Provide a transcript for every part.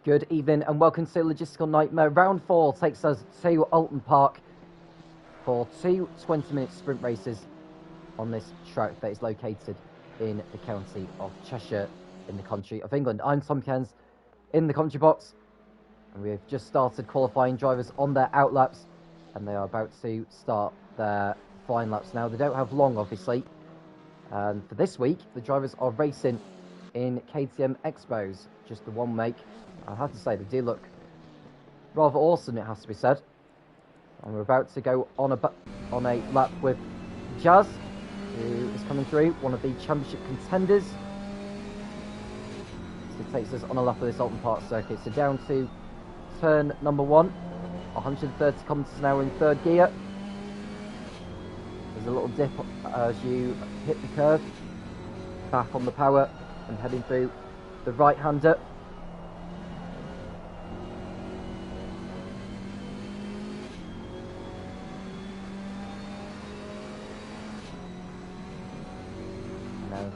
Good evening and welcome to Logistical Nightmare. Round 4 takes us to Oulton Park for two 20-minute sprint races on this track that is located in the county of Cheshire in the country of England. I'm Tom Cairns in the commentary box, and we have just started qualifying drivers on their out laps, and they are about to start their fine laps now. They don't have long, obviously, and for this week the drivers are racing in KTM Xbows, just the one make. I have to say, they do look rather awesome, it has to be said. And we're about to go on a lap with Jazz, who is coming through, one of the championship contenders. So it takes us on a lap of this Oulton Park circuit. So down to turn number 1, 130 kilometers an hour in third gear. There's a little dip as you hit the curve, back on the power and heading through the right-hander.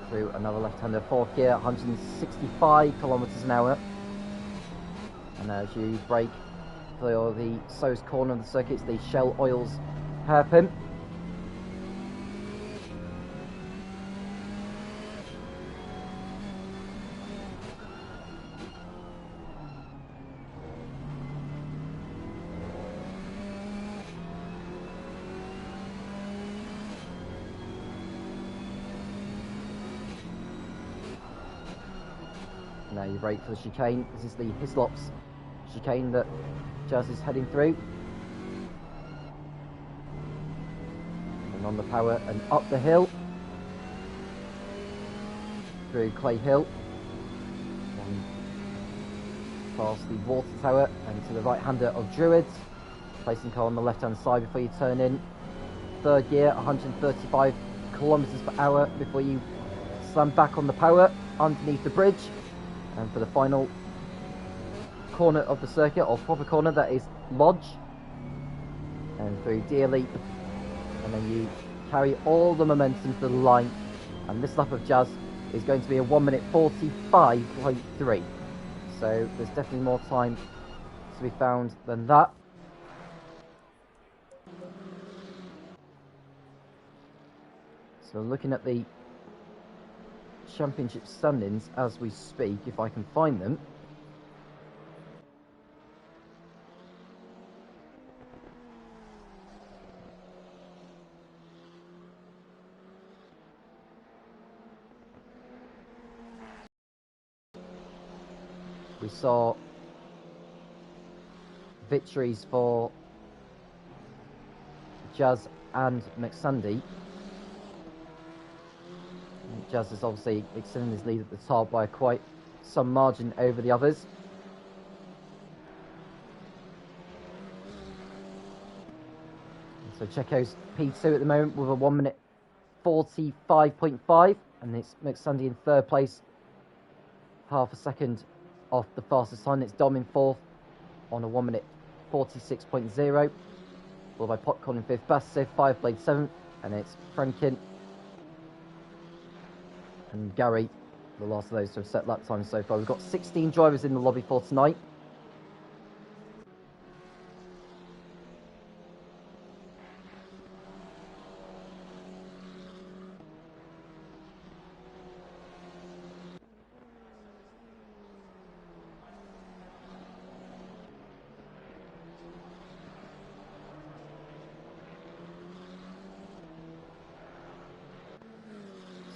Through another left-hander, fourth gear, 165 kilometers an hour. And as you brake for the slowest corner of the circuit, it's the Shell Oils hairpin. Now you brake for the chicane. This is the Hislops chicane that Jazz is heading through. And on the power and up the hill. Through Clay Hill. And past the water tower and to the right-hander of Druids. Placing car on the left-hand side before you turn in. Third gear, 135 kilometers per hour before you slam back on the power underneath the bridge. And for the final corner of the circuit, or proper corner, that is Lodge. And through Deer Leap. And then you carry all the momentum to the line. And this lap of Jazz is going to be a 1 minute 45.3. So there's definitely more time to be found than that. So looking at the championship standings as we speak, if I can find them. We saw victories for Jazz and McSandy. Jazz is obviously extending his lead at the top by quite some margin over the others. So Checo's P2 at the moment with a 1 minute 45.5, and it's McSandy in third place, half a second off the fastest time. It's Dom in fourth on a 1 minute 46.0, followed by Popcorn in fifth, Bassive, Fireblade seventh, and it's Frankin and Gary, the last of those to have set lap times so far. We've got 16 drivers in the lobby for tonight.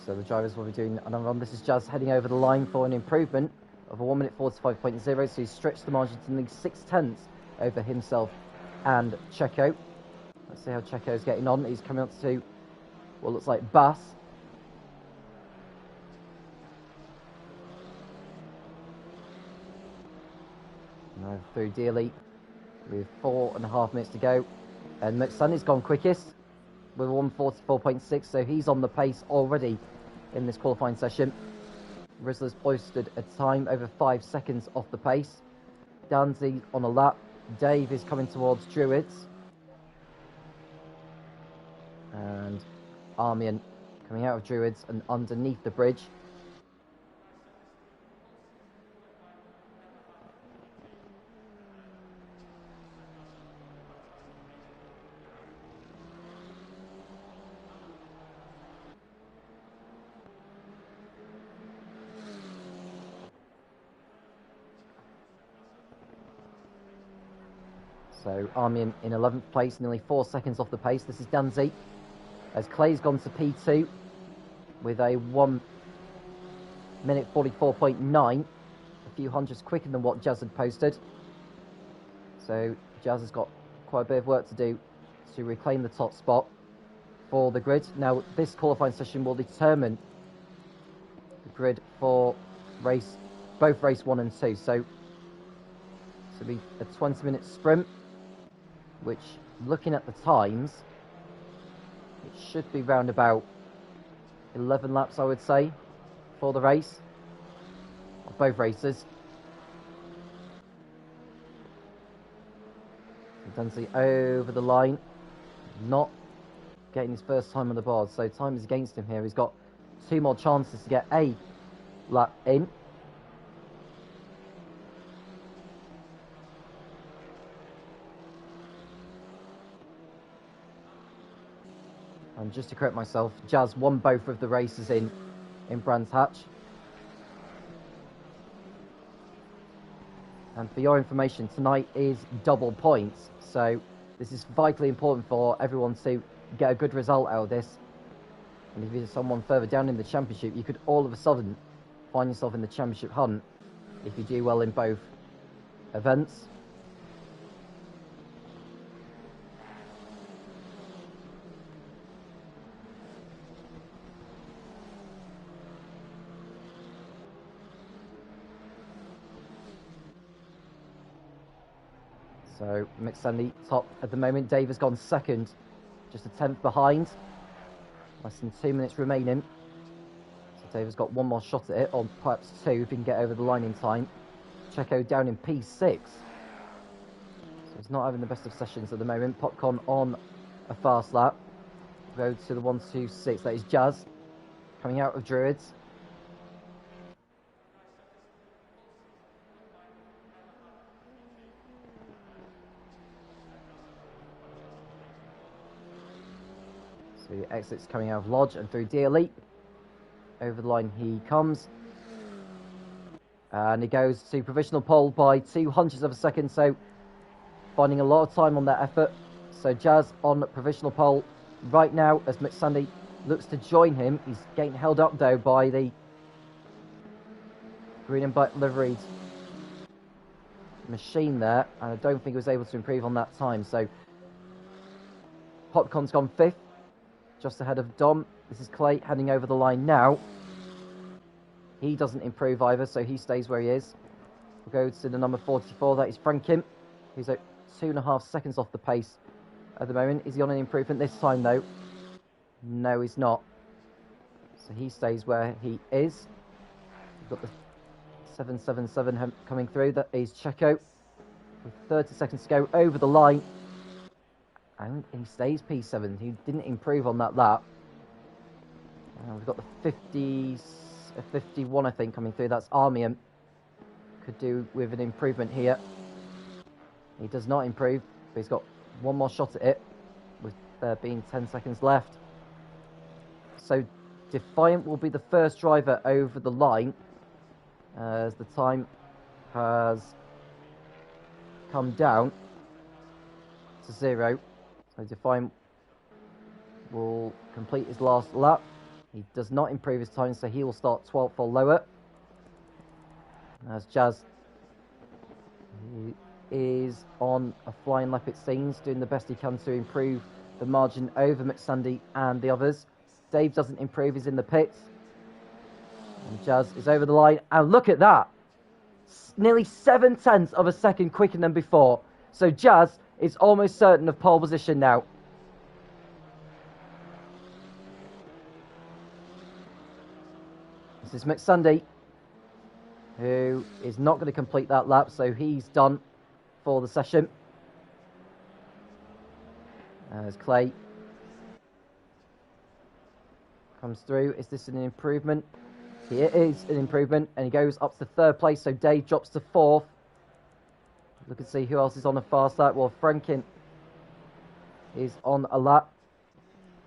So the drivers will be doing another run. This is Jazz heading over the line for an improvement of a 1 minute 45.0. So he's stretched the margin to nearly 6/10 over himself and Checo. Let's see how Checo's getting on. He's coming up to what looks like Bass. Now through Deer Leap with 4.5 minutes to go. And McSandy's gone quickest with a 1:44.6, so he's on the pace already in this qualifying session. Rizzler's posted a time over 5 seconds off the pace. Danzy on a lap. Dave is coming towards Druids. And Armian coming out of Druids and underneath the bridge. So Army in 11th place, nearly 4 seconds off the pace. This is Danzy, as Clay's gone to P2 with a 1 minute 44.9, a few hundreds quicker than what Jazz had posted. So Jazz has got quite a bit of work to do to reclaim the top spot for the grid. Now, this qualifying session will determine the grid for both race 1 and 2. So this will be a 20-minute sprint, which, looking at the times, it should be round about 11 laps, I would say, for the race, of both races. Dancy over the line, not getting his first time on the board, so time is against him here. He's got 2 more chances to get a lap in. And just to correct myself, Jazz won both of the races in Brands Hatch. And for your information, tonight is double points, so this is vitally important for everyone to get a good result out of this. And if you're someone further down in the championship, you could all of a sudden find yourself in the championship hunt if you do well in both events. So McSandy top at the moment. Dave has gone second, just a 10th behind. Less than 2 minutes remaining. So Dave has got 1 more shot at it, or perhaps 2 if he can get over the line in time. Checo down in P6. So he's not having the best of sessions at the moment. Popcorn on a fast lap. Go to the 1-2-6. That is Jazz coming out of Druids. So he exits coming out of Lodge and through DLE. Over the line he comes. And he goes to provisional pole by 0.02 of a second, so finding a lot of time on that effort. So Jazz on provisional pole right now as McSandy looks to join him. He's getting held up though by the green and black liveried machine there, and I don't think he was able to improve on that time. So Popcorn's gone 5th, just ahead of Dom. This is Clay heading over the line now. He doesn't improve either, so he stays where he is. We'll go to the number 44, that is Franklin, who's at 2.5 seconds off the pace at the moment. Is he on an improvement this time though? No, he's not. So he stays where he is. We've got the 777 coming through, that is Checo, with 30 seconds to go over the line. And he stays P7, he didn't improve on that lap. We've got the 51, I think, coming through. That's Armian. Could do with an improvement here. He does not improve, but he's got 1 more shot at it, with there being 10 seconds left. So Defiant will be the first driver over the line, as the time has come down to 0. So Defiant will complete his last lap. He does not improve his time, so he will start 12th or lower. As Jazz, he is on a flying lap, it seems, doing the best he can to improve the margin over McSandy and the others. Dave doesn't improve, he's in the pits. And Jazz is over the line, and look at that! Nearly 0.7 of a second quicker than before. So Jazz is almost certain of pole position now. This is McSandy, who is not going to complete that lap, so he's done for the session. As Clay comes through, is this an improvement? It is an improvement, and he goes up to 3rd place, so Dave drops to 4th. Look and see who else is on a fast lap. Well, Frankin is on a lap.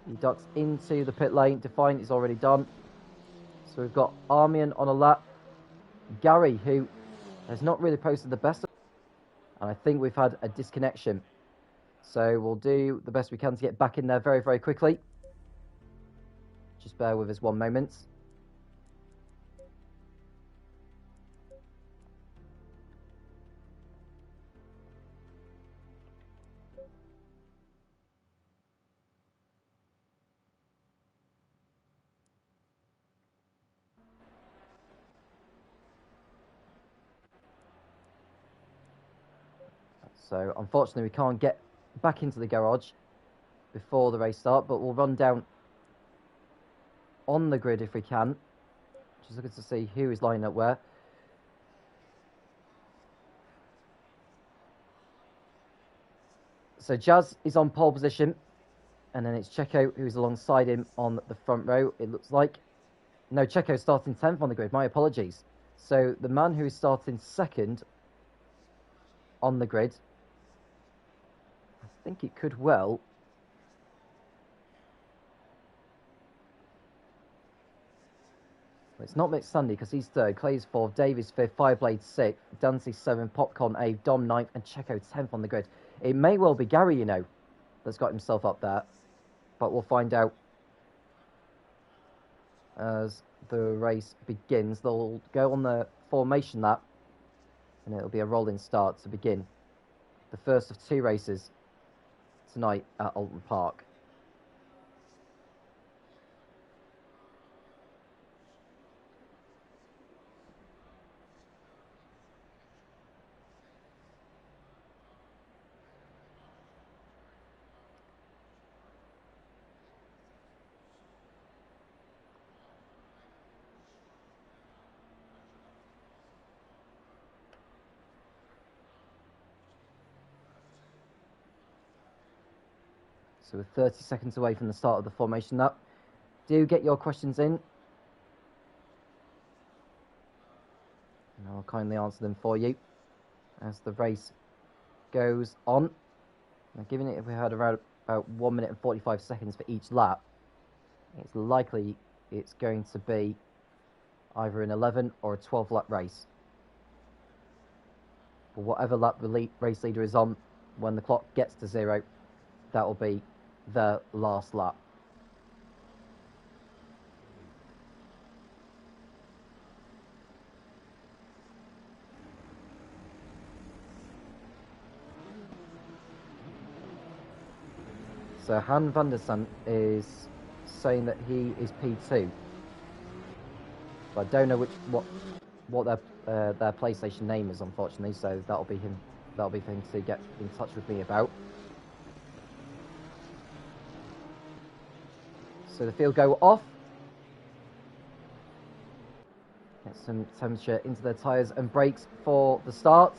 He ducks into the pit lane. Defiant is already done. So we've got Armian on a lap. Gary, who has not really posted the best. And I think we've had a disconnection So we'll do the best we can to get back in there very, very quickly. Just bear with us one moment. So unfortunately we can't get back into the garage before the race start, but we'll run down on the grid if we can. Just looking to see who is lining up where. So Jazz is on pole position, and then it's Checo who's alongside him on the front row, it looks like. No, Checo's starting 10th on the grid, my apologies. So the man who's starting second on the grid, I think it could well... It's not Mick Sunday because he's third, Clay's fourth, Davies fifth, Fireblade sixth, Dancy seventh, Popcorn eighth, Dom ninth, and Checo 10th on the grid. It may well be Gary, you know, that's got himself up there, but we'll find out as the race begins. They'll go on the formation lap, and it'll be a rolling start to begin the first of two races tonight at Oulton Park. So we're 30 seconds away from the start of the formation lap. Do get your questions in, and I'll kindly answer them for you as the race goes on. Now, given it, if we had around about 1 minute and 45 seconds for each lap, it's likely it's going to be either an 11 or a 12 lap race. But whatever lap the race leader is on, when the clock gets to 0, that will be the last lap. So Han van der Sand is saying that he is P2. But I don't know what their PlayStation name is, unfortunately. So that'll be him. That'll be for him to get in touch with me about. So the field go off. Get some temperature into their tyres and brakes for the start.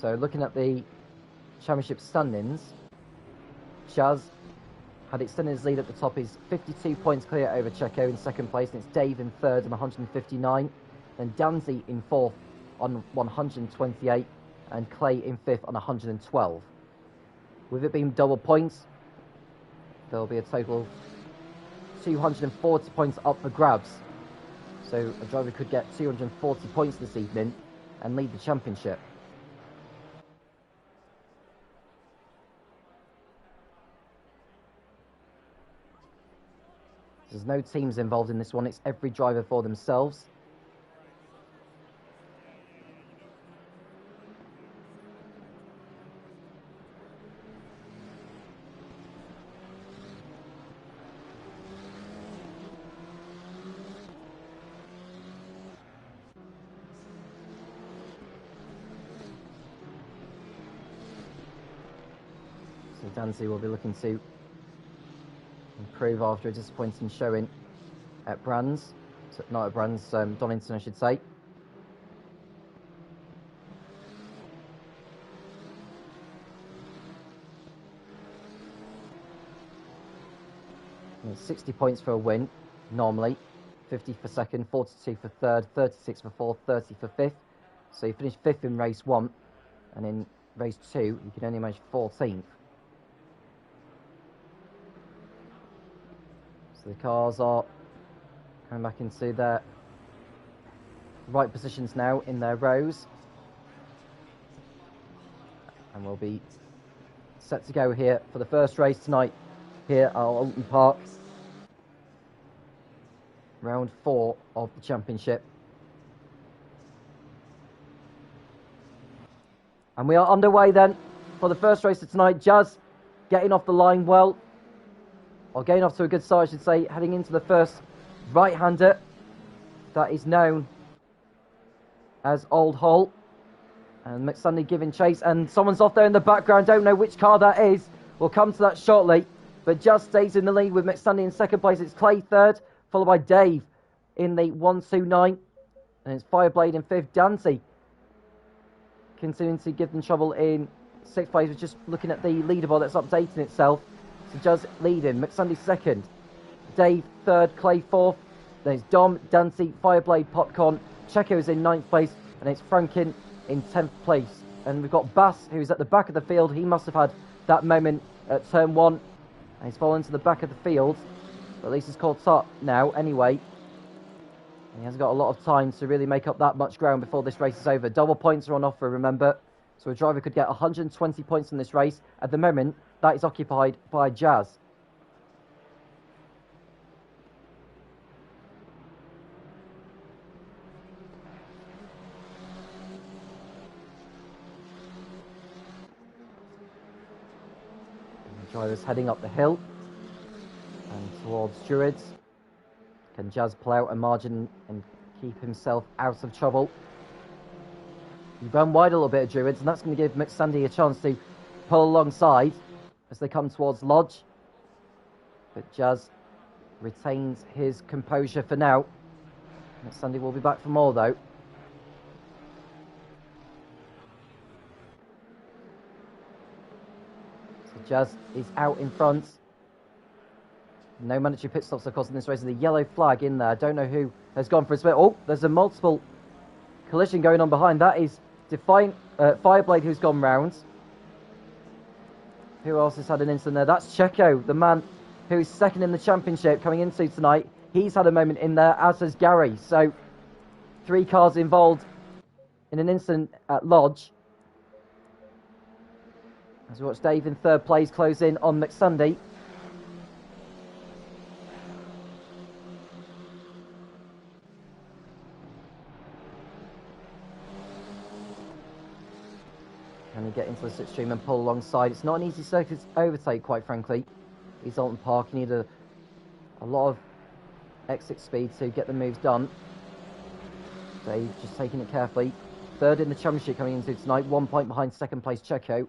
So looking at the championship standings, Chaz had extended his lead at the top. He's 52 points clear over Checo in second place, and it's Dave in third on 159. Then Danzy in fourth on 128, and Clay in fifth on 112. With it being double points, there'll be a total of 240 points up for grabs. So a driver could get 240 points this evening and lead the championship. There's no teams involved in this one, it's every driver for themselves. So Dancy will be looking to improve after a disappointing showing at Brands. Not at Brands, Donington, I should say. And 60 points for a win, normally. 50 for second, 42 for third, 36 for fourth, 30 for fifth. So you finish fifth in race 1, and in race 2, you can only manage 14th. So the cars are coming back into their right positions now in their rows. And we'll be set to go here for the first race tonight here at Oulton Park. Round 4 of the championship. And we are underway then for the first race of tonight. Jazz getting off the line well, or getting off to a good start, I should say, heading into the first right-hander that is known as Old Hull. And McSundy giving chase, and someone's off there in the background, don't know which car that is. We'll come to that shortly. But Jazz stays in the lead with McSundy in second place. It's Clay third, followed by Dave in the 129. And it's Fireblade in fifth. Dante continuing to give them trouble in sixth place. We're just looking at the leaderboard that's updating itself. So Jazz leading, McSundy second, Dave third, Clay fourth. Then it's Dom, Dante, Fireblade, Popcorn. Checo's in ninth place, and it's Frankin in 10th place. And we've got Bass, who's at the back of the field. He must have had that moment at turn 1. And he's fallen to the back of the field. But at least he's caught up now anyway. And he hasn't got a lot of time to really make up that much ground before this race is over. Double points are on offer, remember. So a driver could get 120 points in this race. At the moment, that is occupied by Jazz. Drivers heading up the hill and towards Druids. Can Jazz pull out a margin and keep himself out of trouble? He ran wide a little bit of Druids, and that's going to give McSundy a chance to pull alongside as they come towards Lodge. But Jazz retains his composure for now. McSundy will be back for more though. Jazz is out in front. No mandatory pit stops, of course, in this race. The yellow flag in there. I don't know who has gone for a split. Oh, there's a multiple collision going on behind. That is Defiant Fireblade who's gone round. Who else has had an incident there? That's Checo, the man who is second in the championship coming into tonight. He's had a moment in there, as has Gary. So 3 cars involved in an incident at Lodge. As we watch Dave in third place close in on McSundy. Can he get into the slipstream and pull alongside? It's not an easy circuit to overtake, quite frankly. He's Oulton Park. You need a lot of exit speed to get the moves done. Dave just taking it carefully. Third in the championship coming into tonight. 1 point behind second place Checo.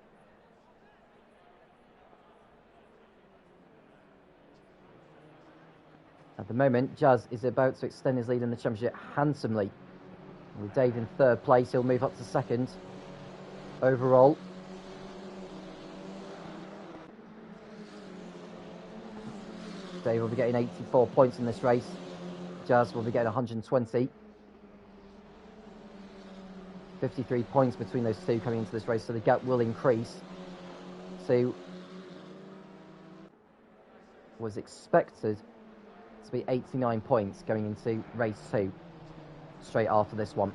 At the moment, Jazz is about to extend his lead in the championship handsomely. With Dave in third place, he'll move up to second overall. Dave will be getting 84 points in this race. Jazz will be getting 120. 53 points between those two coming into this race, so the gap will increase. So, was expected to be 89 points going into race 2, straight after this one.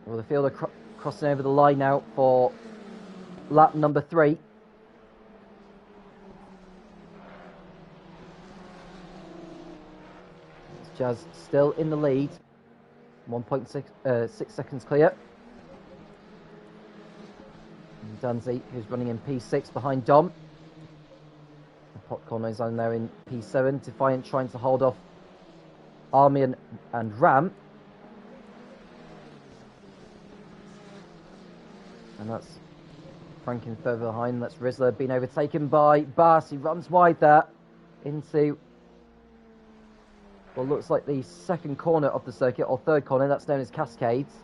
Well, the field are crossing over the line now for lap number 3. Jazz still in the lead, 1.6 seconds clear. And Dunsey, who's running in P6 behind Dom. Popcorn is on there in P7. Defiant trying to hold off Armian and Ram. And that's Franken further behind. That's Rizzler being overtaken by Bass. He runs wide there into what looks like the second corner of the circuit, or third corner. That's known as Cascades.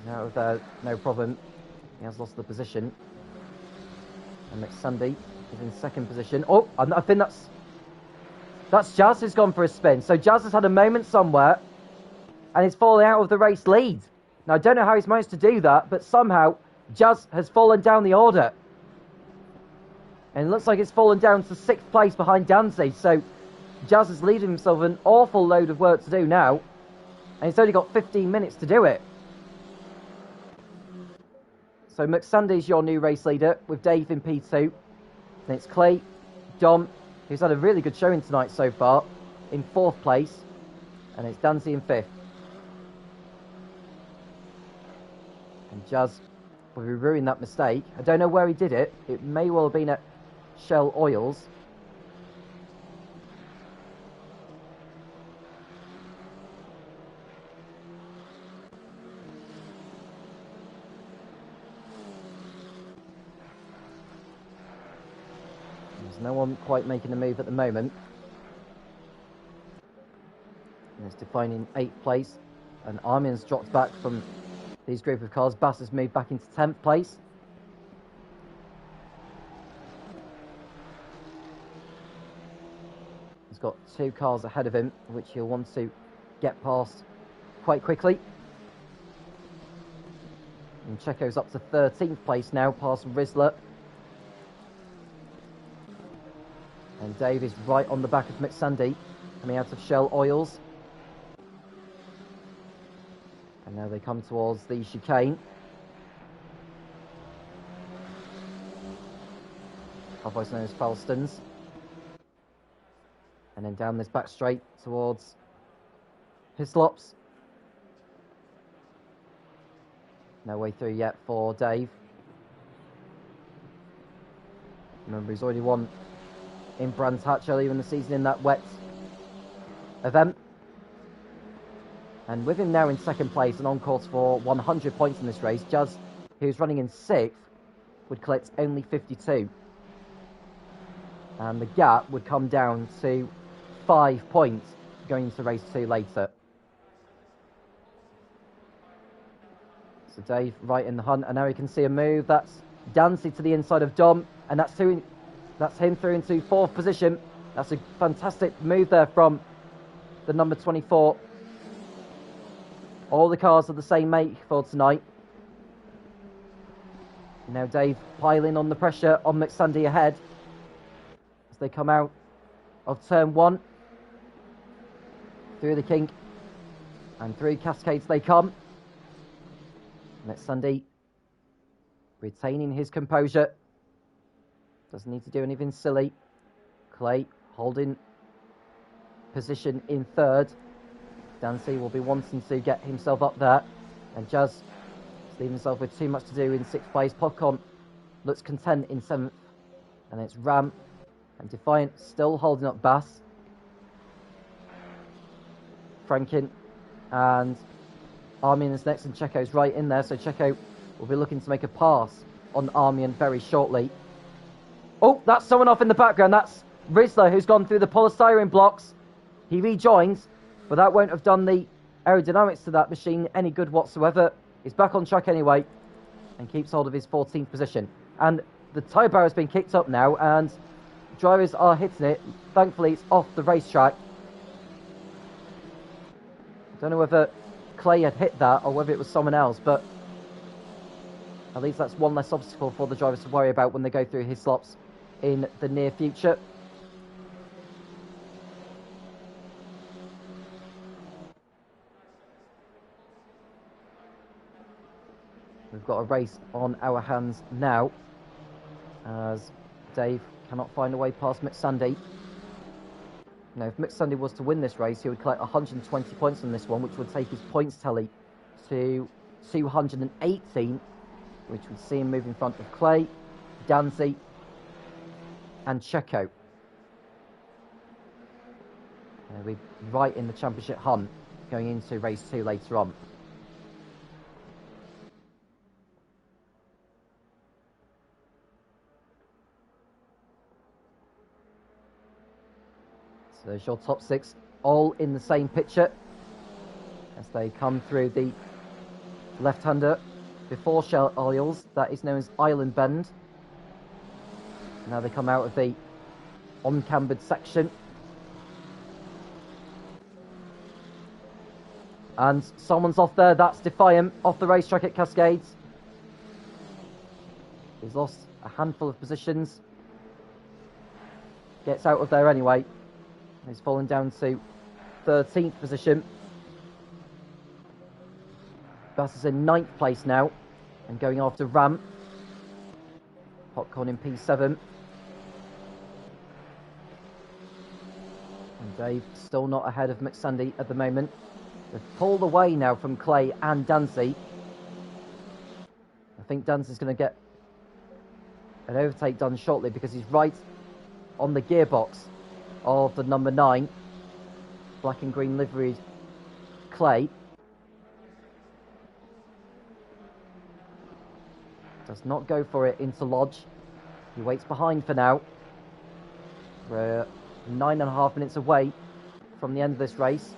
Out of there, no problem. He has lost the position. And McSundy is in second position. Oh, I think that's Jazz has gone for a spin. So Jazz has had a moment somewhere and he's falling out of the race lead. Now, I don't know how he's managed to do that, but somehow Jazz has fallen down the order. And it looks like it's fallen down to 6th place behind Dancy. So Jazz is leaving himself an awful load of work to do now. And he's only got 15 minutes to do it. So McSundy's your new race leader with Dave in P2. Then it's Clay, Dom, who's had a really good showing tonight so far, in 4th place. And it's Dancy in 5th. And Jazz will be ruining that mistake. I don't know where he did it. It may well have been at Shell Oils. There's no one quite making a move at the moment. And it's defining 8th place. And Armin's dropped back from these group of cars. Bass has moved back into 10th place. He's got 2 cars ahead of him, which he'll want to get past quite quickly. And Checo's up to 13th place now, past Rizzler. And Dave is right on the back of McSundy, coming out of Shell Oils. And now they come towards the chicane. Otherwise known as Falstons. And then down this back straight towards Hislops. No way through yet for Dave. Remember, he's already won in Brands Hatch earlier in the season in that wet event. And with him now in 2nd place and on course for 100 points in this race, Jazz, who's running in 6th, would collect only 52. And the gap would come down to 5 points going into race 2 later. So Dave right in the hunt, and now we can see a move. That's Dancy to the inside of Dom, and that's him through into 4th position. That's a fantastic move there from the number 24. All the cars are the same make for tonight. Now Dave piling on the pressure on McSundy ahead as they come out of turn 1. Through the kink and through Cascades they come. McSundy retaining his composure. Doesn't need to do anything silly. Clay holding position in 3rd. Dancy will be wanting to get himself up there. And Jazz is leaving himself with too much to do in 6th place. Popcorn looks content in 7th. And it's Ram and Defiant still holding up Bass. Franken and Armian is next, and Checo's right in there. So Checo will be looking to make a pass on Armian very shortly. Oh, that's someone off in the background. That's Rizzler, who's gone through the polystyrene blocks. He rejoins, but that won't have done the aerodynamics to that machine any good whatsoever. He's back on track anyway and keeps hold of his 14th position. And the tyre barrier has been kicked up now, and drivers are hitting it. Thankfully, it's off the racetrack. I don't know whether Clay had hit that or whether it was someone else, but at least that's one less obstacle for the drivers to worry about when they go through his slops in the near future. We've got a race on our hands now as Dave cannot find a way past McSundy. Now, if McSundy was to win this race, he would collect 120 points on this one, which would take his points tally to 218, which would see him move in front of Clay, Dancy, and Checo. And we're right in the championship hunt going into race 2 later on. So there's your top 6, all in the same picture as they come through the left-hander before Shell Isles. That is known as Island Bend. Now they come out of the on-cambered section. And someone's off there. That's Defiant, off the racetrack at Cascades. He's lost a handful of positions. Gets out of there anyway. He's fallen down to 13th position. Bass is in 9th place now. And going after Ram. Popcorn in P7. And Dave still not ahead of McSandy at the moment. They've pulled away now from Clay and Dancy. I think Dancy's going to get an overtake done shortly because he's right on the gearbox of the number 9 black and green liveried Clay. Does not go for it into Lodge. He waits behind for now. We're 9.5 minutes away from the end of this race.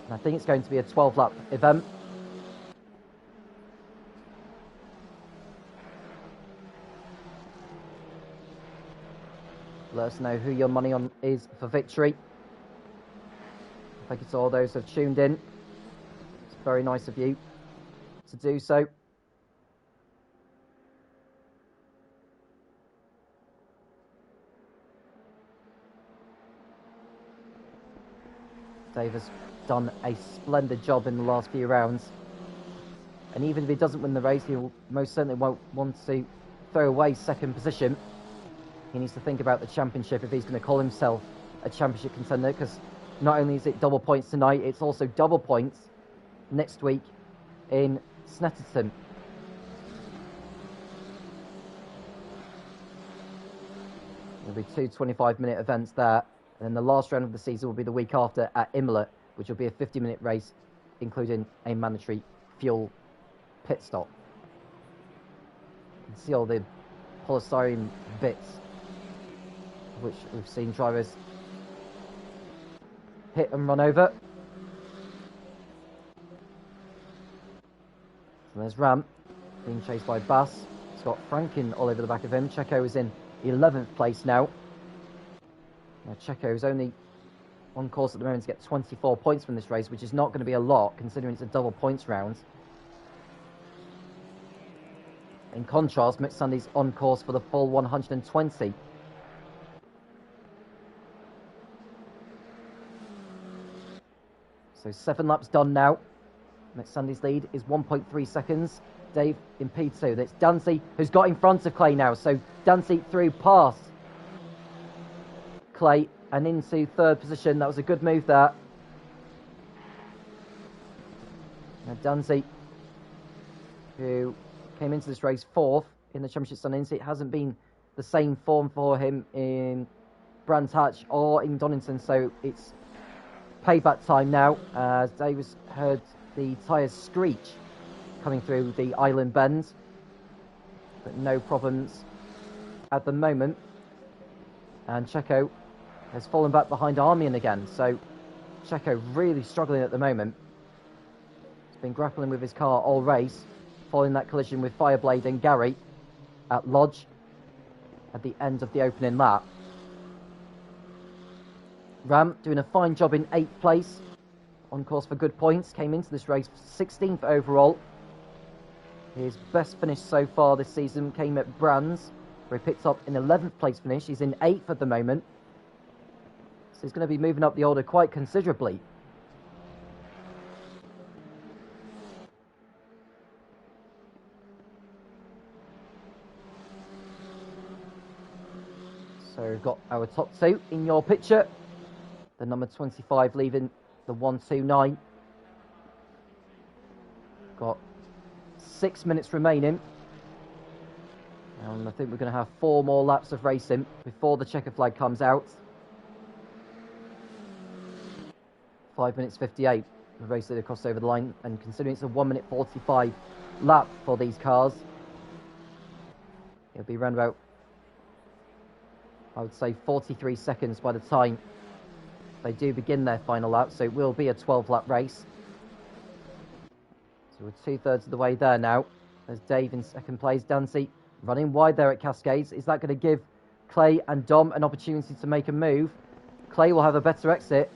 And I think it's going to be a 12-lap event. Let us know who your money on is for victory. Thank you to all those who have tuned in. It's very nice of you to do so. Dave has done a splendid job in the last few rounds. And even if he doesn't win the race, he will most certainly won't want to throw away second position. He needs to think about the championship if he's going to call himself a championship contender, because not only is it double points tonight, it's also double points next week in Snetterton. There'll be 2 25-minute events there. And then the last round of the season will be the week after at Imola, which will be a 50-minute race, including a mandatory fuel pit stop. You can see all the polystyrene bits, which we've seen drivers hit and run over. So there's Ram being chased by Bass. Scott Franken all over the back of him. Checo is in 11th place now. Now Checo is only on course at the moment to get 24 points from this race, which is not going to be a lot considering it's a double points round. In contrast, McSandy's on course for the full 120. So 7 laps done now. McSandy's lead is 1.3 seconds. Dave in P2. That's Dancy who's got in front of Clay now. So Dancy through past Clay and into 3rd position. That was a good move there. Now Dancy, who came into this race 4th in the Championship Stand-ins. It hasn't been the same form for him in Brands Hatch or in Donington, so it's payback time now, as Davis heard the tyres screech coming through the island bend, but no problems at the moment. And Checo has fallen back behind Armian again, so Checo really struggling at the moment. He's been grappling with his car all race, following that collision with Fireblade and Gary at Lodge at the end of the opening lap. Ram doing a fine job in 8th place, on course for good points. Came into this race 16th overall. His best finish so far this season came at Brands, where he picked up an 11th place finish. He's in 8th at the moment, so he's going to be moving up the order quite considerably. So we've got our top 2 in your picture. The number 25 leaving the 129. Got 6 minutes remaining. And I think we're going to have 4 more laps of racing before the checker flag comes out. 5 minutes 58. The race leader crossed over the line, and considering it's a 1 minute 45 lap for these cars, it'll be around about, I would say, 43 seconds by the time they do begin their final lap, so it will be a 12-lap race. So we're 2/3 of the way there now. There's Dave in second place. Dancy running wide there at Cascades. Is that going to give Clay and Dom an opportunity to make a move? Clay will have a better exit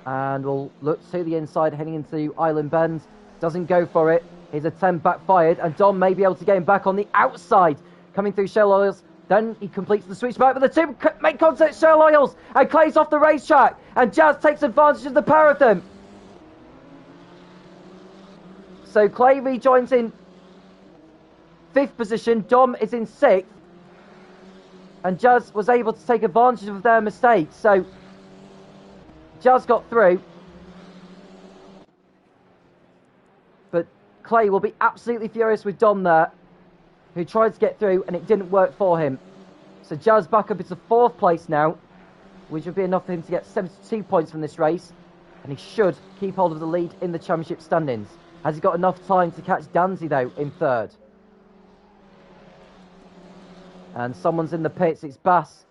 and will look to the inside heading into Island Bend. Doesn't go for it. His attempt backfired, and Dom may be able to get him back on the outside. Coming through Shell Oils. Then he completes the switch back, but the two make contact. Shell Oils and Clay's off the racetrack, and Jazz takes advantage of the pair of them. So Clay rejoins in 5th position. Dom is in 6th, and Jazz was able to take advantage of their mistakes. So Jazz got through, but Clay will be absolutely furious with Dom there, who tried to get through and it didn't work for him. So Jazz back up into 4th place now, which would be enough for him to get 72 points from this race, and he should keep hold of the lead in the championship standings. Has he got enough time to catch Danzy though in 3rd? And someone's in the pits. It's Bass,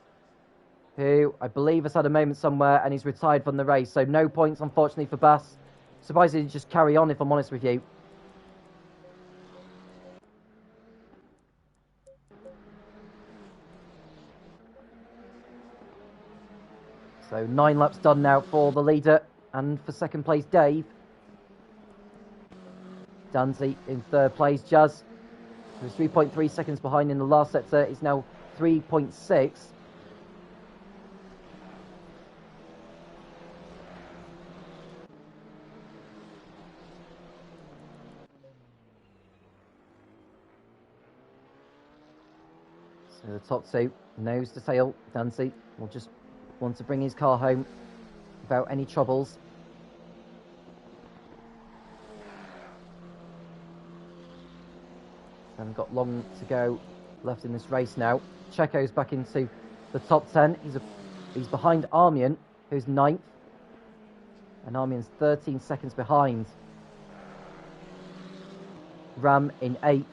who I believe has had a moment somewhere and he's retired from the race, so no points unfortunately for Bass. Surprised he didn't just carry on, if I'm honest with you. So 9 laps done now for the leader, and for 2nd place Dave. Danzy in 3rd place. Jazz, who was 3.3 seconds behind in the last sector, is now 3.6. So the top two, nose to tail. Danzy will just want to bring his car home without any troubles. Haven't got long to go left in this race now. Checo's back into the top 10. He's behind Armian, who's 9th. And Armian's 13 seconds behind Ram in 8th.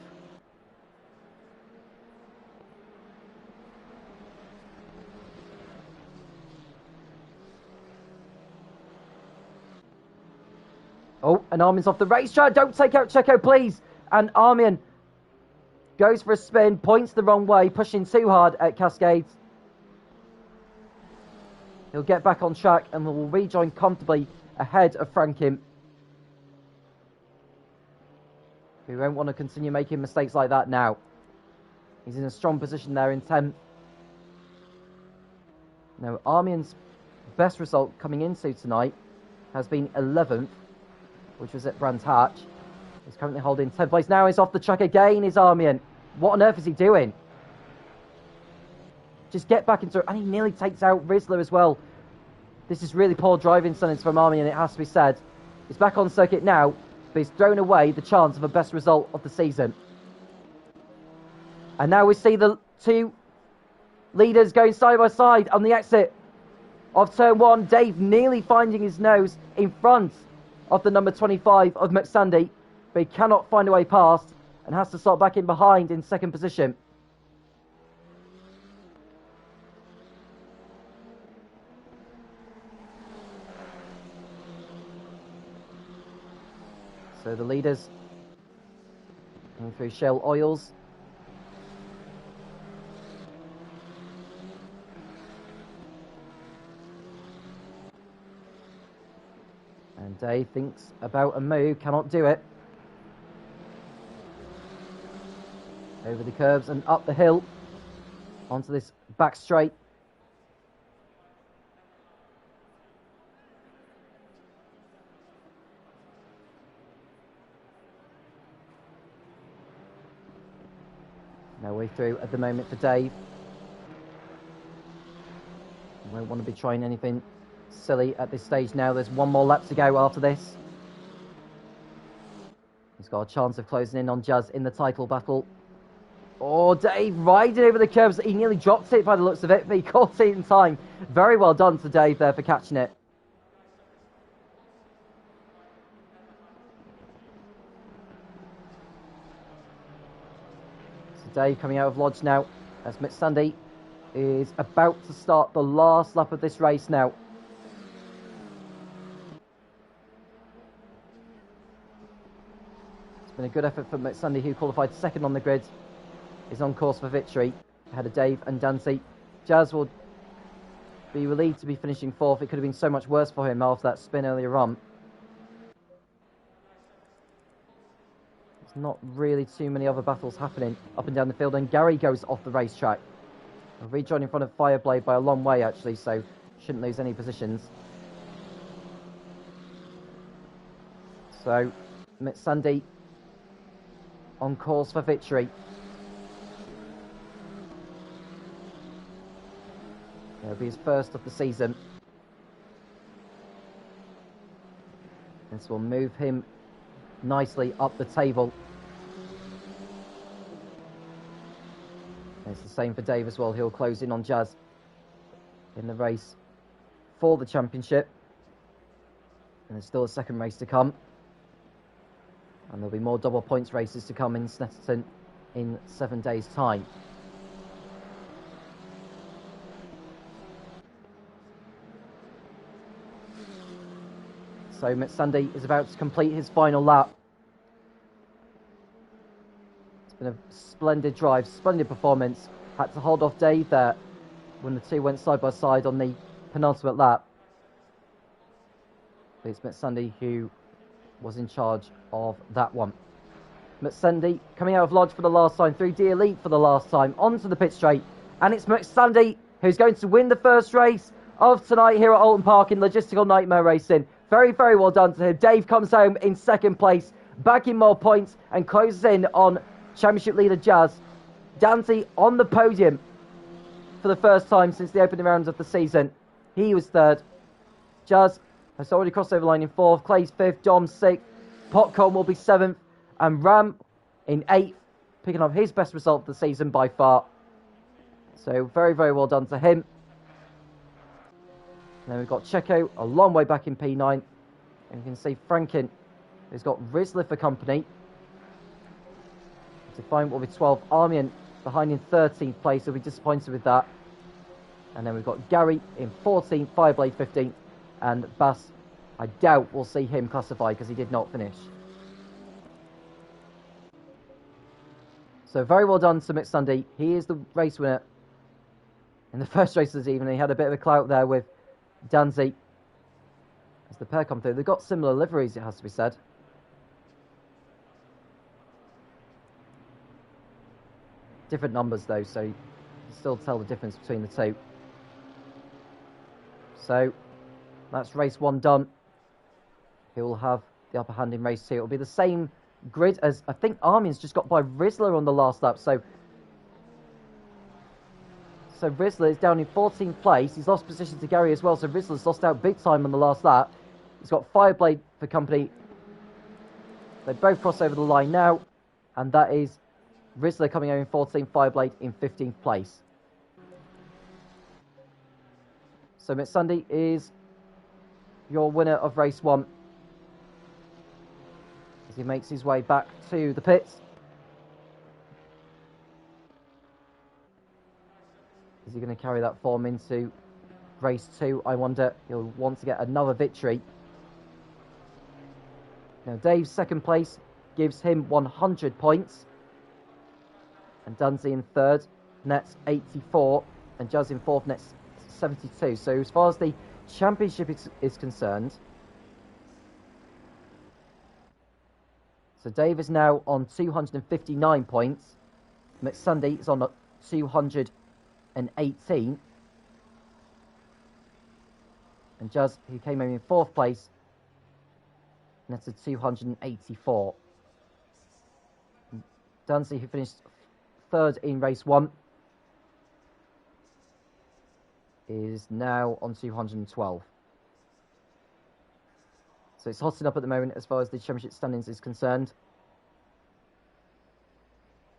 Oh, and Armian's off the racetrack. Don't take out Checo, please. And Armian goes for a spin, points the wrong way, pushing too hard at Cascades. He'll get back on track and will rejoin comfortably ahead of Frankim. We won't want to continue making mistakes like that now. He's in a strong position there in 10th. Now, Armian's best result coming into tonight has been 11th, which was at Brands Hatch. He's currently holding 10th place. Now he's off the track again, is Armian. What on earth is he doing? Just get back into it. And he nearly takes out Rizzler as well. This is really poor driving standards from Armian, it has to be said. He's back on circuit now, but he's thrown away the chance of a best result of the season. And now we see the two leaders going side by side on the exit of turn 1. Dave nearly finding his nose in front of the number 25 of McSandy, but he cannot find a way past and has to start back in behind in 2nd position. So the leaders going through Shell Oils. And Dave thinks about a move, cannot do it. Over the curbs and up the hill onto this back straight. No way through at the moment for Dave. Won't want to be trying anything silly at this stage now. There's 1 more lap to go after this. He's got a chance of closing in on Jazz in the title battle. Oh, Dave riding over the curbs. He nearly dropped it by the looks of it, but he caught it in time. Very well done to Dave there for catching it. Dave coming out of Lodge now, as Mitsundy is about to start the last lap of this race now. It's been a good effort for Mitsundy, who qualified second on the grid, is on course for victory ahead of Dave and Dante. Jazz will be relieved to be finishing fourth. It could have been so much worse for him after that spin earlier on. There's not really too many other battles happening up and down the field, and Gary goes off the racetrack. A rejoin in front of Fireblade by a long way, actually, so shouldn't lose any positions. So, Mitsundy on course for victory. It'll be his first of the season. This will move him nicely up the table. And it's the same for Dave as well. He'll close in on Jazz in the race for the championship. And there's still a second race to come. And there'll be more double points races to come in Snetterton in 7 days' time. So Mitsundy is about to complete his final lap. It's been a splendid drive, splendid performance. Had to hold off Dave there when the two went side by side on the penultimate lap. But it's Mitsundy who was in charge of that one. Mitsundy coming out of Lodge for the last time, through D Elite for the last time, onto the pit straight. And it's Mitsundy who's going to win the first race of tonight here at Oulton Park in Logistical Nightmare Racing. Very, very well done to him. Dave comes home in second place, bagging more points and closes in on championship leader Jazz. Dante on the podium for the first time since the opening rounds of the season. He was third. Jazz has already crossed over the line in fourth. Clay's fifth. Dom sixth. Popcorn will be seventh. And Ram in eighth, picking up his best result of the season by far. So very, very well done to him. And then we've got Checo a long way back in P9. And you can see Franken has got Rizzler for company. Defiant will be 12th. Armian behind in 13th place. He'll be disappointed with that. And then we've got Gary in 14th. Fireblade 15th. And Bass, I doubt we'll see him classified because he did not finish. So very well done to Mitsundy. He is the race winner in the first race of the evening. He had a bit of a clout there with Danzy as the pair come through. They've got similar liveries, it has to be said. Different numbers though, so you can still tell the difference between the two. So that's race one done. He will have the upper hand in race two. It'll be the same grid as I think Armin's just got by Rizzler on the last lap. So Rizzler is down in 14th place. He's lost position to Gary as well. So Rizzler's lost out big time on the last lap. He's got Fireblade for company. They both cross over the line now. And that is Rizzler coming out in 14th, Fireblade in 15th place. So Mitsundy is your winner of race one, as he makes his way back to the pits. Is he going to carry that form into race two? I wonder. He'll want to get another victory. Now, Dave's second place gives him 100 points. And Dunsey in third nets 84. And Jazz in fourth nets 72. So as far as the championship is concerned, so Dave is now on 259 points. Mitsundy is on 218. And Jazz, who came in fourth place, netted 284. Dunsey, who finished third in race one, is now on 212. So it's hotting up at the moment as far as the championship standings is concerned.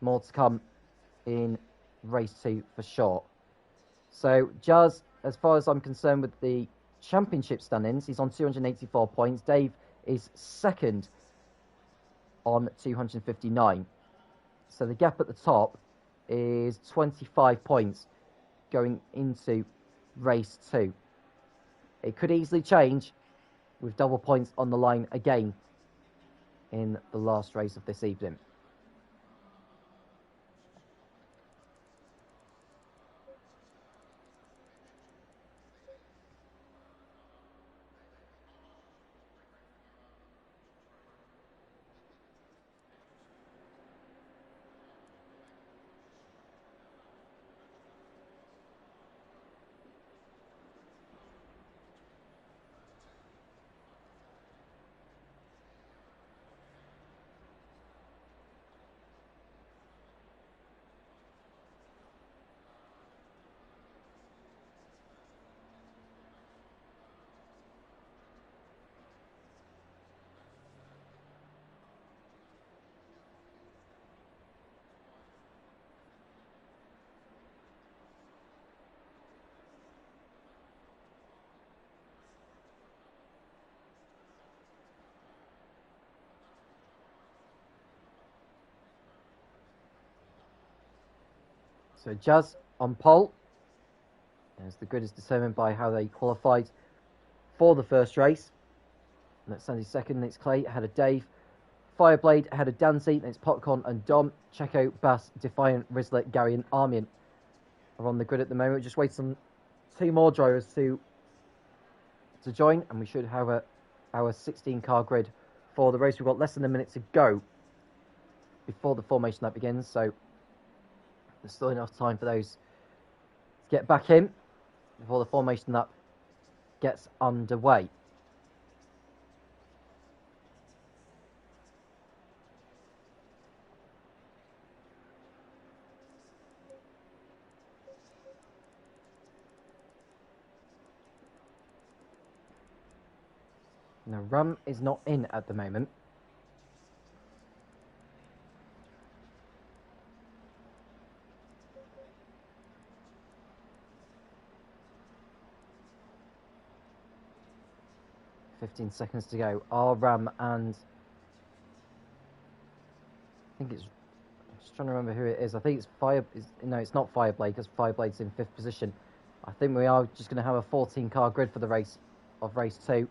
More to come in race two for sure. So Jazz, as far as I'm concerned with the championship standings, he's on 284 points. Dave is second on 259. So the gap at the top is 25 points going into race 2. It could easily change with double points on the line again in the last race of this evening. So Jazz on pole, as the grid is determined by how they qualified for the first race. And that's Sandy second, it's Clay ahead of Dave. Fireblade ahead of Dancy, then it's Popcorn and Dom. Checo, Bass, Defiant, Rizzler, Gary and Armian are on the grid at the moment. We're just waiting on 2 more drivers to join, and we should have our 16-car grid for the race. We've got less than a minute to go before the formation lap begins, so there's still enough time for those to get back in before the formation lap gets underway. Now, Ram is not in at the moment. $15 seconds to go. Are Ram and I think it's. I'm just trying to remember who it is. I think it's No, it's not Fireblade because Fireblade's in 5th position. I think we are just going to have a 14-car grid for the race of race 2.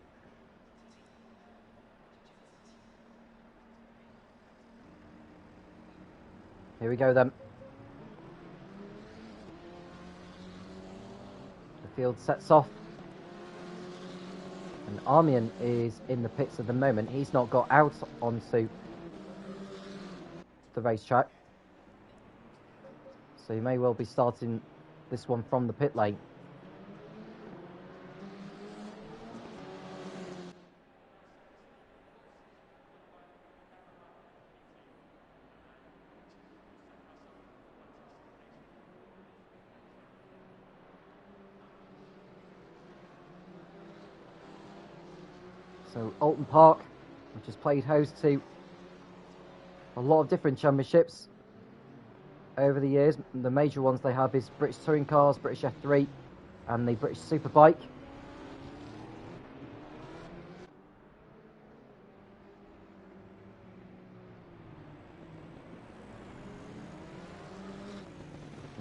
Here we go then. The field sets off. And Armian is in the pits at the moment. He's not got out onto the racetrack. So he may well be starting this one from the pit lane. So Oulton Park, which has played host to a lot of different championships over the years. The major ones they have is British Touring Cars, British F3 and the British Superbike.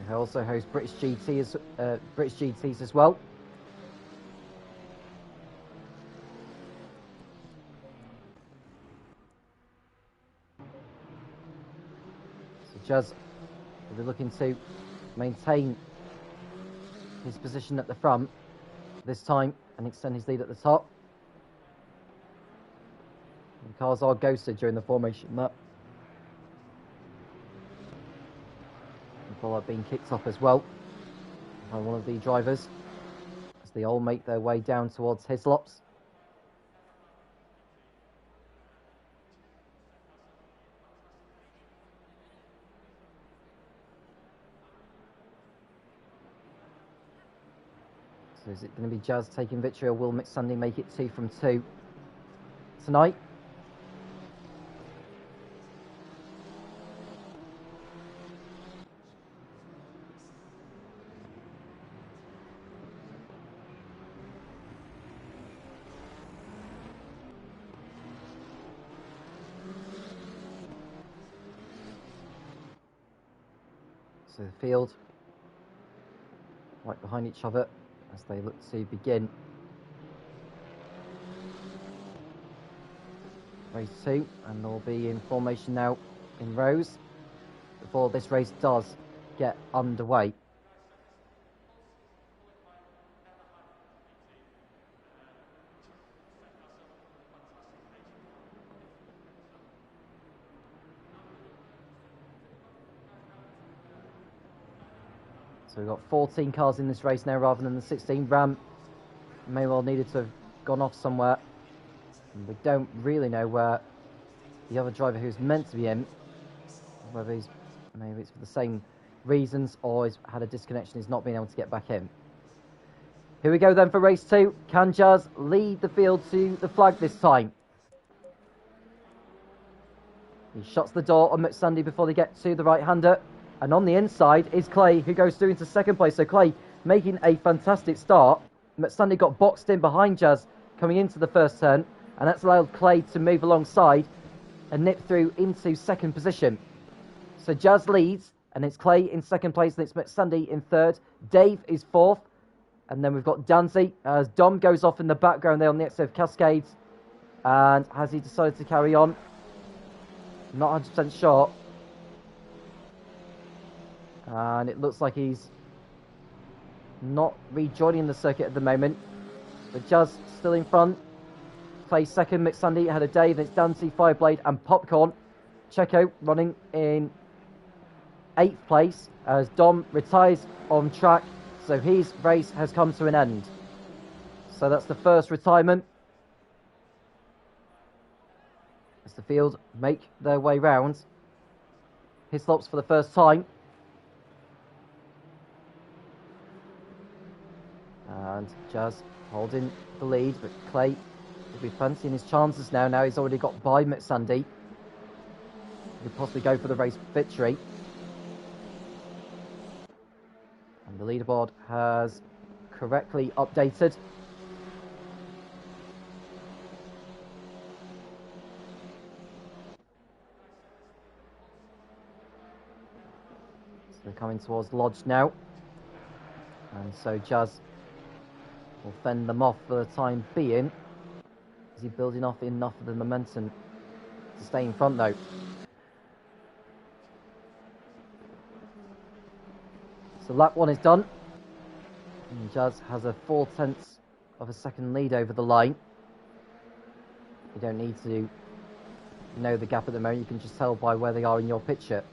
They also host British GTs as well. Jazz will be looking to maintain his position at the front this time and extend his lead at the top. The cars are ghosted during the formation lap. The ball being kicked off as well by one of the drivers as they all make their way down towards Hislops. So is it going to be Jazz taking victory, or will Mick Sandy make it 2 from 2 tonight? So the field right behind each other as they look to begin race 2, and they'll be in formation now in rows before this race does get underway. So we've got 14 cars in this race now rather than the 16. Ram may well needed to have gone off somewhere. And we don't really know where the other driver who's meant to be in, whether he's, maybe it's for the same reasons or he's had a disconnection, he's not been able to get back in. Here we go then for race 2. Can Jazz lead the field to the flag this time? He shuts the door on McSandy before they get to the right-hander. And on the inside is Clay, who goes through into second place. So Clay making a fantastic start. McSandy got boxed in behind Jazz coming into the first turn, and that's allowed Clay to move alongside and nip through into second position. So Jazz leads, and it's Clay in second place, and it's McSandy in third. Dave is fourth, and then we've got Danzy as Dom goes off in the background there on the exit of Cascades. And has he decided to carry on? Not 100% sure. And it looks like he's not rejoining the circuit at the moment. But Jazz still in front. Clay second, McSandy ahead of Dave. It's Dancy, Fireblade and Popcorn. Checo running in 8th place as Dom retires on track. So his race has come to an end. So that's the first retirement. As the field make their way round. Hislops for the first time. And Jazz holding the lead, but Clay will be fancying his chances now. Now he's already got by McSandy. He could possibly go for the race victory. And the leaderboard has correctly updated. So they're coming towards Lodge now. And so Jazz will fend them off for the time being. Is he building off enough of the momentum to stay in front though? So lap 1 is done. And Jazz has a 0.4 of a second lead over the line. You don't need to know the gap at the moment, you can just tell by where they are in your picture.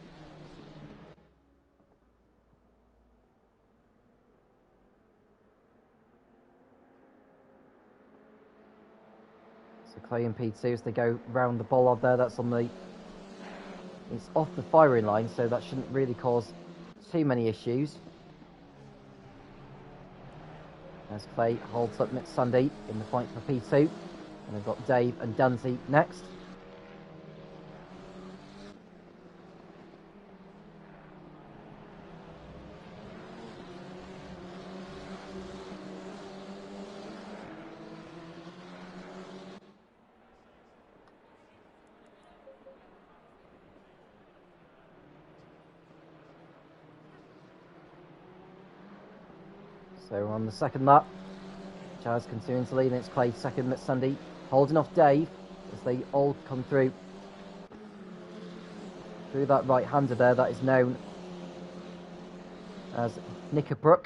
Clay in P2 as they go round the bollard there. That's on the... It's off the firing line, so that shouldn't really cause too many issues. As Clay holds up McSandy in the fight for P2. And they've got Dave and Danzy next. So on the second lap, Jazz continuing to lead, and it's Clay second, McSandy holding off Dave as they all come through that right-hander there that is known as Knickerbrook.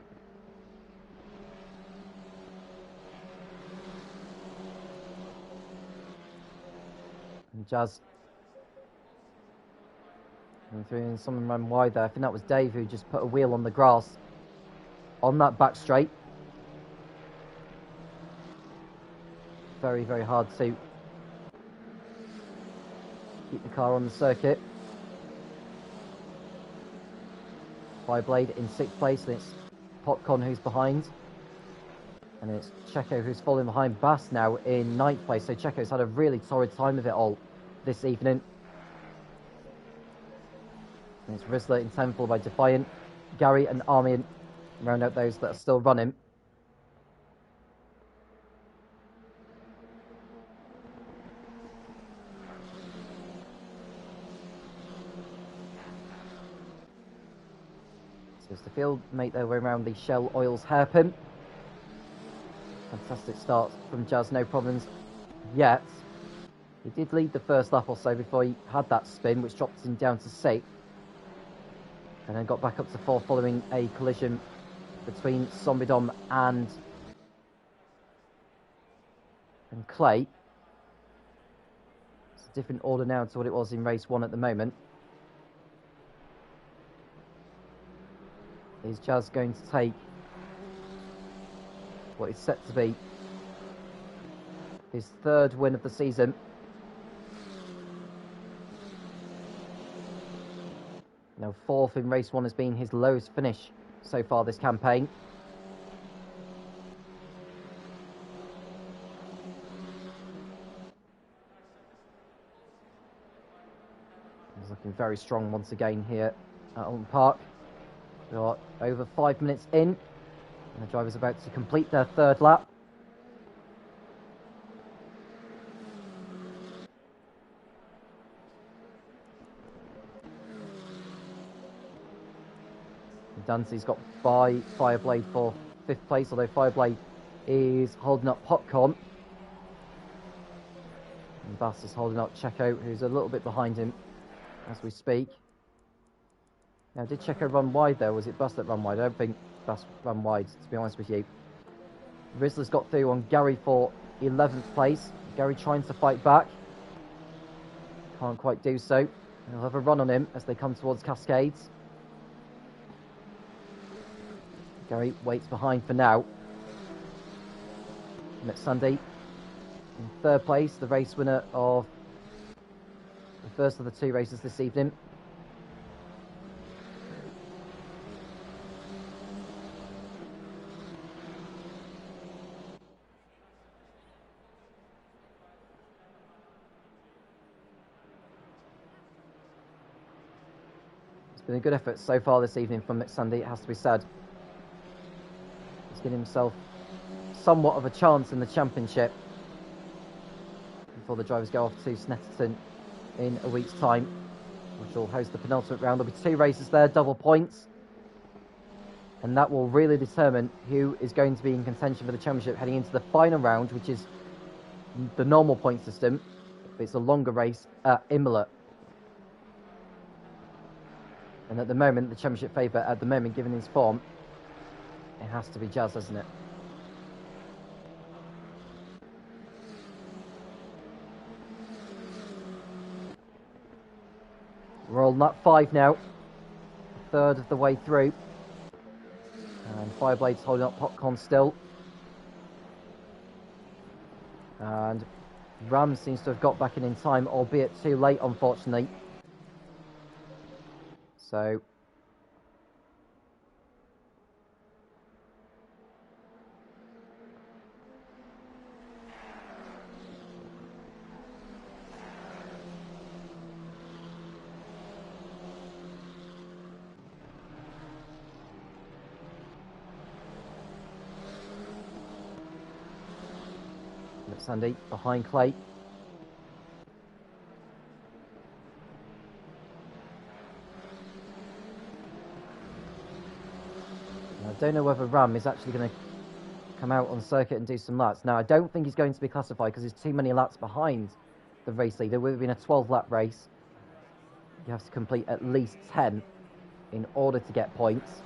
And Jazz coming through, and someone ran wide there. I think that was Dave who just put a wheel on the grass on that back straight. Very, very hard to keep the car on the circuit. Fireblade in 6th place, and it's Popcorn who's behind. And it's Checo who's falling behind Bass now in 9th place. So Checo's had a really torrid time of it all this evening. And it's Rizzler in 10th, followed by Defiant, Gary and Armian round out those that are still running. Just the field make their way around the Shell Oils hairpin. Fantastic start from Jazz, no problems yet. He did lead the first lap or so before he had that spin, which dropped him down to 6th. And then got back up to 4th following a collision between Sombidom and Clay. It's a different order now to what it was in race 1 at the moment. Is Jazz going to take what is set to be his 3rd win of the season? Now 4th in race 1 has been his lowest finish so far this campaign. He's looking very strong once again here at Oulton Park. We are over 5 minutes in, and the driver's about to complete their 3rd lap. Dancy's got by Fireblade for 5th place, although Fireblade is holding up Popcorn. And Bass is holding up Checo, who's a little bit behind him as we speak. Now, did Checo run wide there? Was it Bass that ran wide? I don't think Bass ran wide, to be honest with you. Rizzler's got through on Gary for 11th place. Gary trying to fight back. Can't quite do so. He'll have a run on him as they come towards Cascades. Gary waits behind for now. Next Sunday, in 3rd place, the race winner of the first of the 2 races this evening. It's been a good effort so far this evening from Mick Sunday, it has to be said. He's getting himself somewhat of a chance in the championship before the drivers go off to Snetterton in a week's time, which will host the penultimate round. There'll be 2 races there, double points, and that will really determine who is going to be in contention for the championship heading into the final round, which is the normal point system. It's a longer race at Imola. And at the moment, the championship favourite, at the moment, given his form, it has to be Jazz, hasn't it? We're on lap 5 now, 1/3 of the way through. And Fireblade's holding up Popcorn still. And Ram seems to have got back in time, albeit too late, unfortunately. So Sandy behind Clay. I don't know whether Ram is actually going to come out on circuit and do some laps. Now, I don't think he's going to be classified because there's too many laps behind the race leader. We've been a 12-lap race. You have to complete at least 10 in order to get points.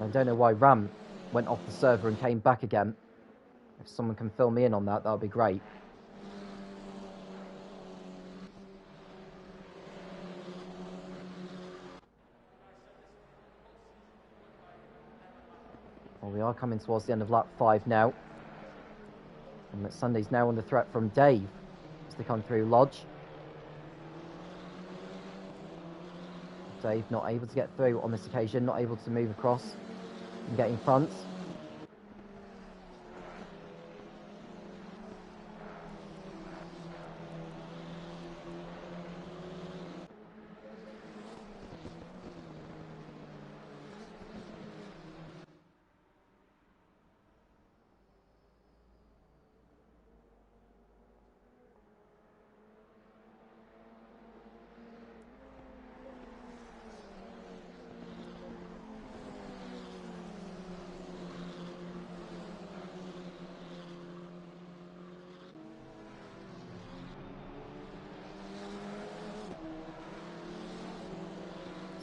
I don't know why Ram went off the server and came back again. If someone can fill me in on that, that would be great. Well, we are coming towards the end of lap 5 now. And that Sunday's now under threat from Dave as they come through Lodge. Dave not able to get through on this occasion, not able to move across and get in front.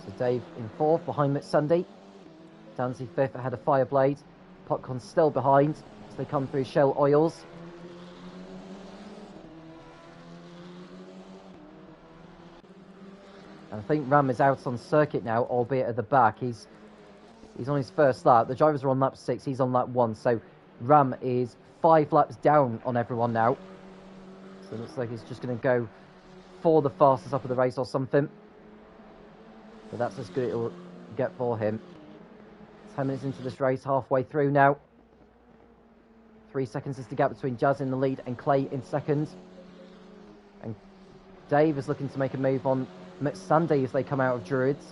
So Dave in 4th behind Mitsundy. Dancy 5th ahead of Fireblade. Popcorn still behind as they come through Shell Oils. And I think Ram is out on circuit now, albeit at the back. He's on his first lap. The drivers are on lap 6, he's on lap 1. So Ram is 5 laps down on everyone now. So it looks like he's just going to go for the fastest up of the race or something. But that's as good as it'll get for him. 10 minutes into this race, halfway through now. 3 seconds is the gap between Jazz in the lead and Clay in second. And Dave is looking to make a move on Sunday as they come out of Druids.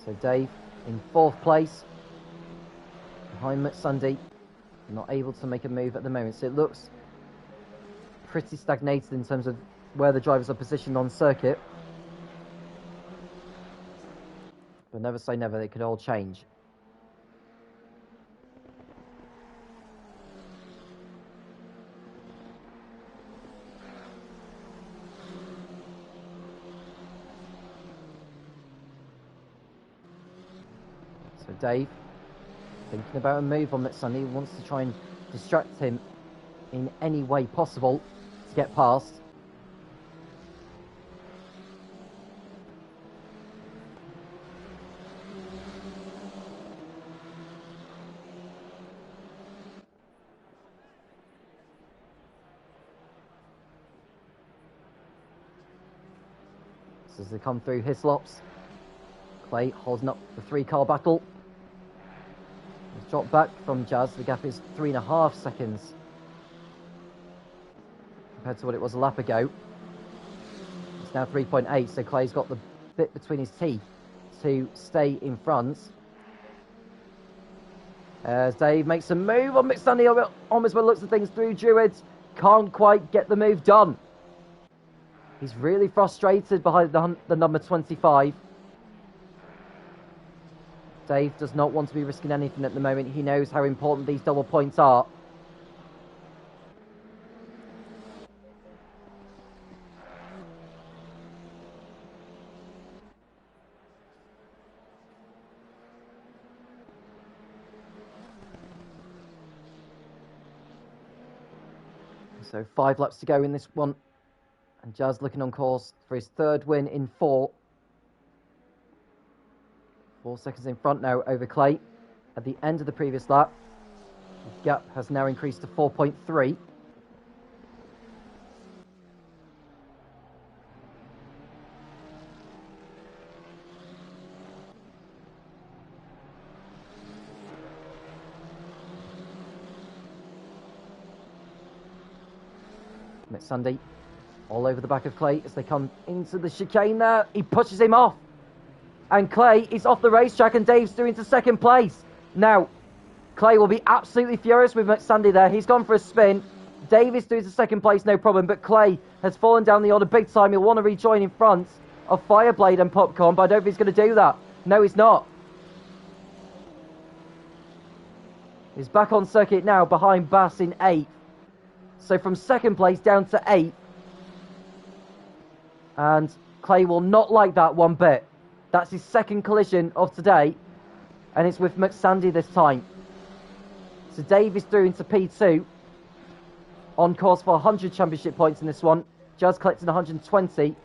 So Dave in 4th place, behind Sunday, not able to make a move at the moment. So it looks pretty stagnated in terms of where the drivers are positioned on circuit. But never say never, they could all change. So Dave, thinking about a move on Sunday, wants to try and distract him in any way possible to get past. So as they come through Hislops, Clay holding up the 3-car battle. He's dropped back from Jazz. The gap is 3.5 seconds compared to what it was a lap ago. It's now 3.8, so Clay's got the bit between his teeth to stay in front. As Dave makes a move on Sunday, almost by the looks of things through Druids, can't quite get the move done. He's really frustrated behind the number 25. Dave does not want to be risking anything at the moment. He knows how important these double points are. So 5 laps to go in this one. And Jazz looking on course for his 3rd win in 4. 4 seconds in front now over Clay. At the end of the previous lap, the gap has now increased to 4.3. Sunday all over the back of Clay as they come into the chicane there. He pushes him off. And Clay is off the racetrack and Dave's through into 2nd place. Now, Clay will be absolutely furious with Sunday there. He's gone for a spin. Dave is through to 2nd place, no problem. But Clay has fallen down the order big time. He'll want to rejoin in front of Fireblade and Popcorn, but I don't think he's going to do that. No, he's not. He's back on circuit now behind Bass in 8th. So from 2nd place down to 8th. And Clay will not like that one bit. That's his 2nd collision of today. And it's with McSandy this time. So Dave is through into P2. On course for 100 championship points in this one. Jazz collecting 120.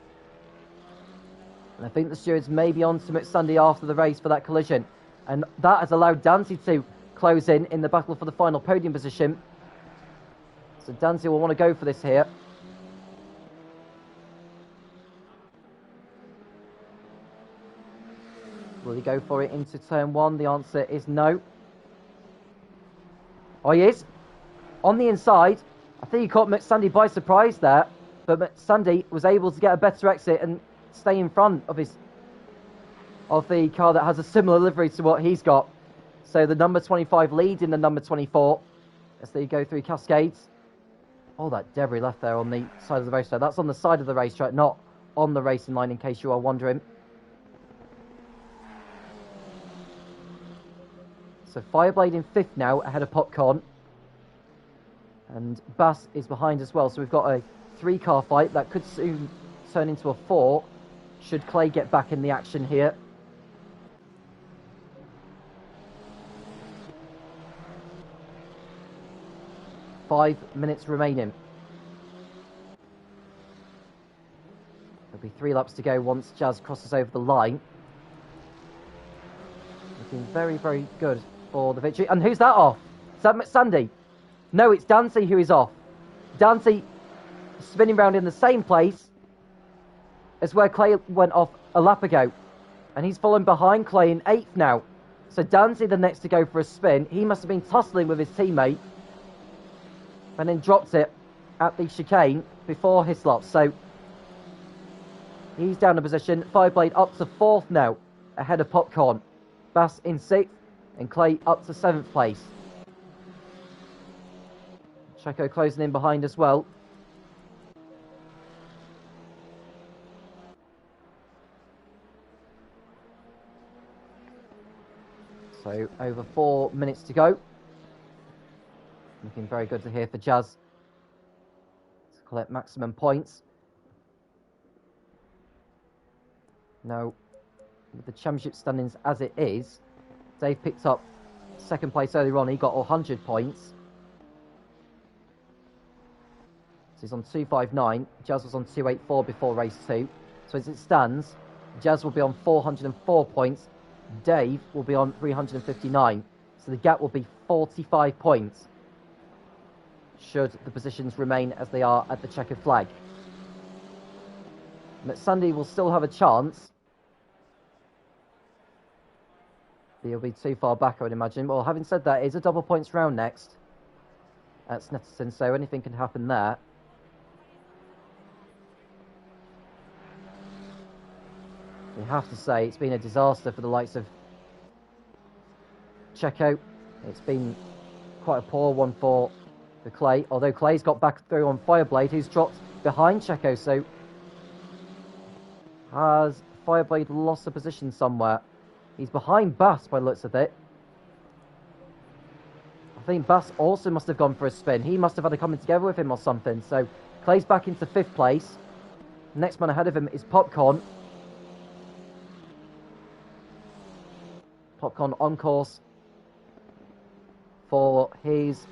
And I think the stewards may be on to McSandy after the race for that collision. And that has allowed Dancy to close in the battle for the final podium position. So Dancy will want to go for this here. Will he go for it into turn 1? The answer is no. Oh, he is. On the inside. I think he caught McSandy by surprise there. But McSandy was able to get a better exit and stay in front of the car that has a similar livery to what he's got. So the number 25 lead in the number 24 as they go through Cascades. All that debris left there on the side of the racetrack. That's on the side of the racetrack, not on the racing line, in case you are wondering. So Fireblade in 5th now, ahead of Popcorn. And Bass is behind as well. So we've got a 3-car fight that could soon turn into a 4, should Clay get back in the action here. Five minutes remaining. There'll be 3 laps to go once Jazz crosses over the line. Looking very, very good for the victory. And who's that off? Is that Sandy? No, it's Dancy who is off. Dancy spinning round in the same place as where Clay went off a lap ago. And he's following behind Clay in 8th now. So Dancy the next to go for a spin. He must have been tussling with his teammate and then dropped it at the chicane before Hislop. So he's down a position. Fireblade up to 4th now, ahead of Popcorn. Bass in 6th, and Clay up to 7th place. Checo closing in behind as well. So over 4 minutes to go. Looking very good to here for Jazz to collect maximum points. Now, with the championship standings as it is, Dave picked up 2nd place earlier on. He got 100 points. So he's on 259. Jazz was on 284 before race 2. So as it stands, Jazz will be on 404 points. Dave will be on 359. So the gap will be 45 points, should the positions remain as they are at the checkered flag. But Sandy will still have a chance. He'll be too far back, I would imagine. Well, having said that, it's a double points round next at Snetterton, so anything can happen there. We have to say it's been a disaster for the likes of Checo. It's been quite a poor one for Clay, although Clay's got back through on Fireblade, who's dropped behind Checo. So has Fireblade lost a position somewhere? He's behind Bass by the looks of it. I think Bass also must have gone for a spin. He must have had a coming together with him or something. So Clay's back into 5th place. Next man ahead of him is Popcorn. Popcorn on course for his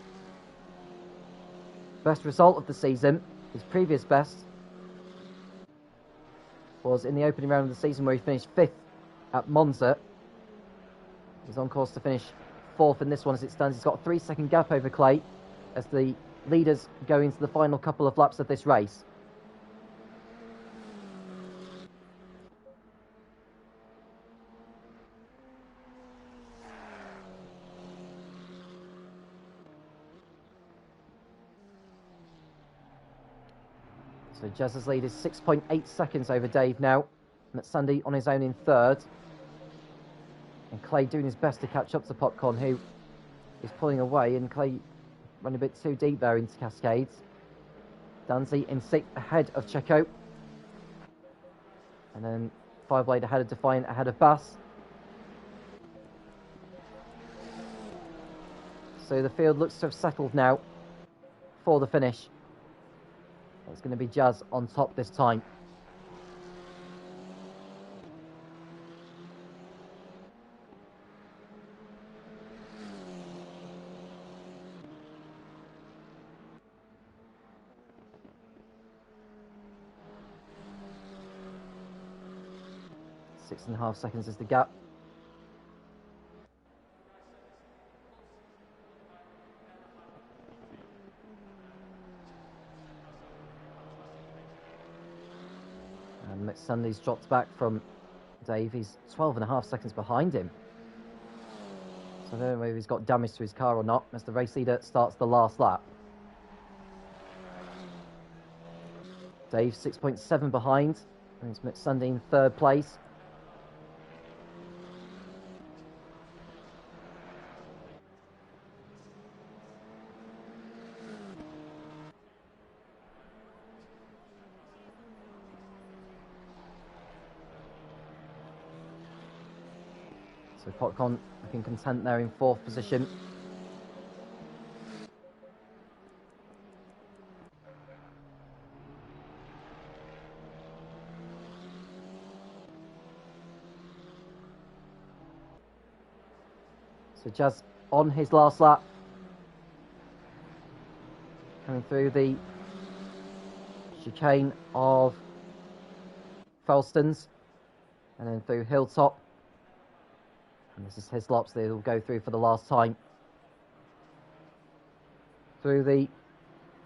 best result of the season. His previous best was in the opening round of the season where he finished 5th at Monza. He's on course to finish 4th in this one as it stands. He's got a 3-second gap over Clay as the leaders go into the final couple of laps of this race. So Jazz's lead is 6.8 seconds over Dave now. And that's Sandy on his own in 3rd. And Clay doing his best to catch up to Popcorn, who is pulling away. And Clay running a bit too deep there into Cascades. Dancy in 6th ahead of Checo. And then Fireblade ahead of Defiant, ahead of Bass. So the field looks to have settled now for the finish. It's going to be Jazz on top this time. Six and a half seconds is the gap. And Mick Sunday's dropped back from Dave. He's 12 and a half seconds behind him. So I don't know whether he's got damage to his car or not as the race leader starts the last lap. Dave 6.7 behind. And it's Mick Sunday in 3rd place. So Popcorn looking content there in 4th position. So Jazz on his last lap. Coming through the chicane of Felstons. And then through Hilltop. And this is his laps that he'll go through for the last time. Through the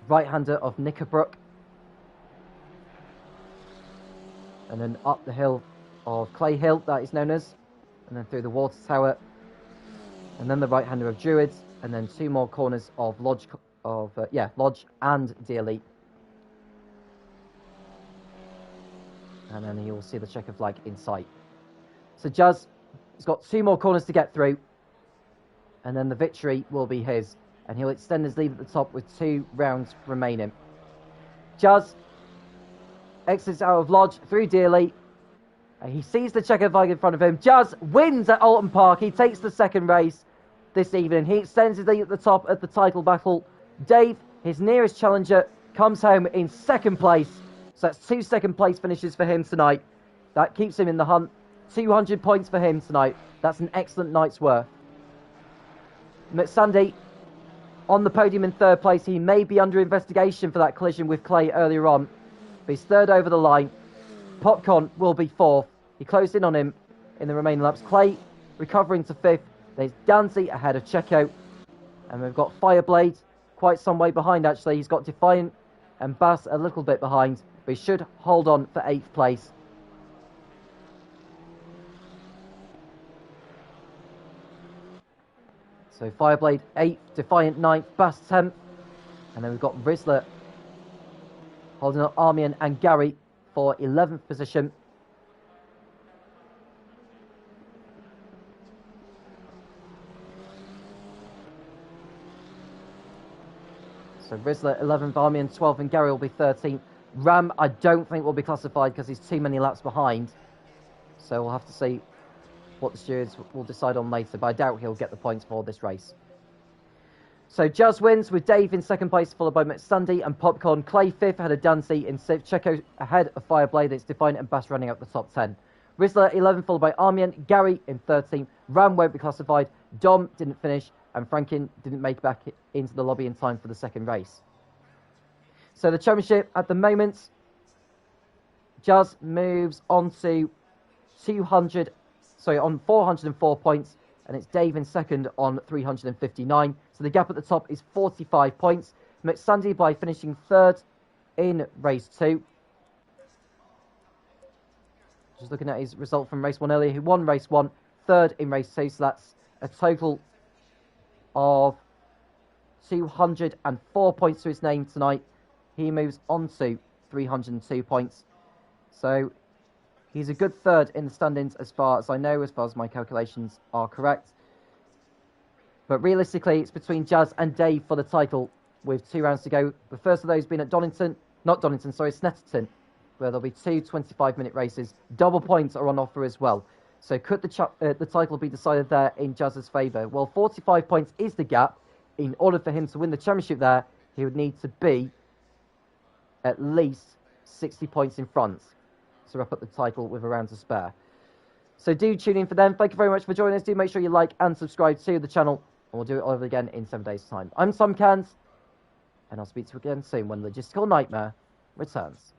right-hander of Knickerbrook. And then up the hill of Clay Hill, that is known as. And then through the water tower. And then the right-hander of Druids. And then 2 more corners of Lodge and Dearly. And then you'll see the checker flag in sight. So Jazz has got 2 more corners to get through. And then the victory will be his. And he'll extend his lead at the top with 2 rounds remaining. Jazz exits out of Lodge through Dearly. He sees the checker flag in front of him. Jazz wins at Oulton Park. He takes the 2nd race this evening. He extends his lead at the top at the title battle. Dave, his nearest challenger, comes home in 2nd place. So that's 2 2nd place finishes for him tonight. That keeps him in the hunt. 200 points for him tonight. That's an excellent night's worth. McSandy on the podium in 3rd place. He may be under investigation for that collision with Clay earlier on. But he's 3rd over the line. Popcorn will be 4th. He closed in on him in the remaining laps. Clay recovering to 5th. There's Dancy ahead of Checo. And we've got Fireblade quite some way behind, actually. He's got Defiant and Bass a little bit behind. But he should hold on for 8th place. So Fireblade 8th, Defiant 9th, Bass 10th. And then we've got Rizzler holding up Armian and Gary for 11th position. So Rizzler 11th, Armian 12th, and Gary will be 13th. Ram, I don't think will be classified because he's too many laps behind. So we'll have to see what the stewards will decide on later, but I doubt he'll get the points for this race. So Jazz wins with Dave in 2nd place, followed by McSandy and Popcorn. Clay 5th, ahead of Dancy in 6th. Checo ahead of Fireblade. It's Defiant and Bass running up the top 10. Rizzler 11th, followed by Armian. Gary in 13th. Ram won't be classified. Dom didn't finish. And Frankin didn't make it back into the lobby in time for the 2nd race. So the championship at the moment, Jazz moves on to 404 points, and it's Dave in 2nd on 359. So the gap at the top is 45 points. McSandy by finishing 3rd in race 2. Just looking at his result from race 1 earlier, he won race 1, 3rd in race 2, so that's a total of 204 points to his name tonight. He moves on to 302 points. So he's a good 3rd in the standings as far as I know, as far as my calculations are correct. But realistically, it's between Jazz and Dave for the title with 2 rounds to go. The first of those being at Snetterton, where there'll be 2 25-minute races. Double points are on offer as well. So could the title be decided there in Jazz's favour? Well, 45 points is the gap. In order for him to win the championship there, he would need to be at least 60 points in front to wrap up the title with a round to spare. So do tune in for them. Thank you very much for joining us. Do make sure you like and subscribe to the channel, and we'll do it all over again in 7 days' time. I'm Tom Cairns, and I'll speak to you again soon when Logistical Nightmare returns.